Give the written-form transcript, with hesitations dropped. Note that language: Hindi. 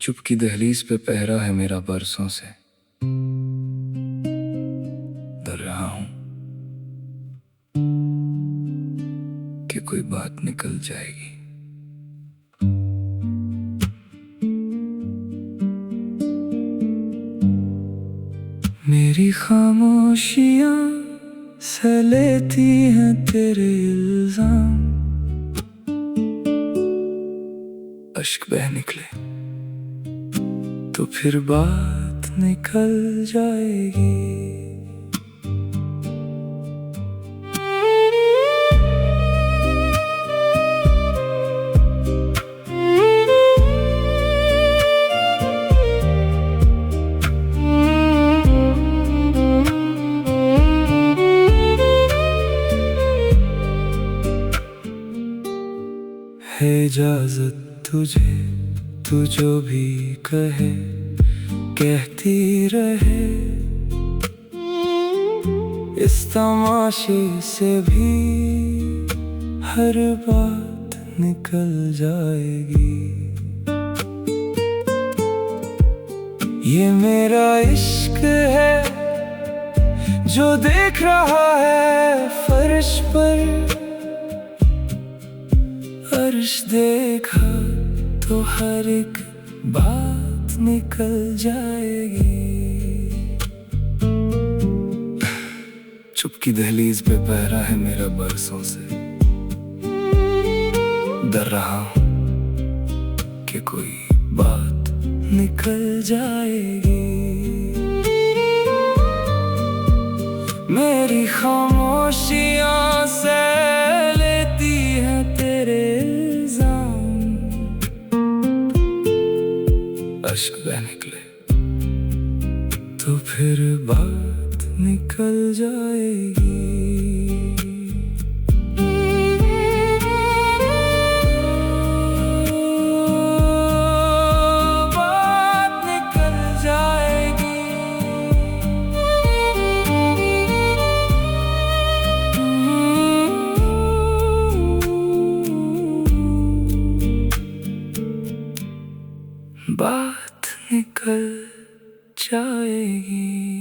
चुप की दहलीज पे पहरा है मेरा बरसों से। डर रहा हूं कि कोई बात निकल जाएगी। मेरी खामोशियां सह लेती हैं तेरे इल्जाम। अश्क बह निकले तो फिर बात निकल जाएगी। है इजाजत तुझे, तू जो भी कहे कहती रहे। इस तमाशे से भी हर बात निकल जाएगी। ये मेरा इश्क है जो देख रहा है फर्श पर। अर्श देखा तो हर एक बात निकल जाएगी। चुप की दहलीज पे पहरा है मेरा बरसों से। डर रहा हूं कि कोई बात निकल जाएगी। मेरी खामोशियां से लेती हैं तेरे इल्जाम। अश्क बह निकले तो फिर बात निकल जाएगी। बात निकल जाएगी।